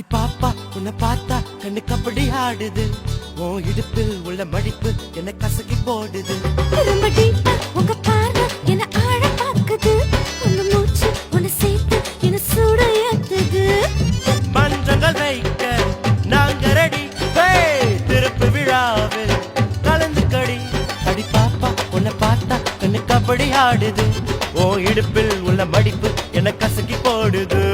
அடி பாப்பா உன்னை பார்த்தா கண்ணு கபடி ஆடுது உன் இடுப்பில் உள்ள மடிப்பு என்ன கசக்கி போடுது ரொம்ப டீப்பா உங்க பார்வை என்ன ஆழ பாக்குது உங்க மூச்சு உன்னை சேர்த்து என்ன சூட ஏத்துது மன்றங்கள் வைக்க நாங்க ரெடி திருப்பு விழாவில் கலந்து கடி அடி பாப்பா உன்னை பார்த்தா கண்ணு கபடி ஆடுது உன் இடுப்பில் உள்ள மடிப்பு என்ன கசக்கி போடுது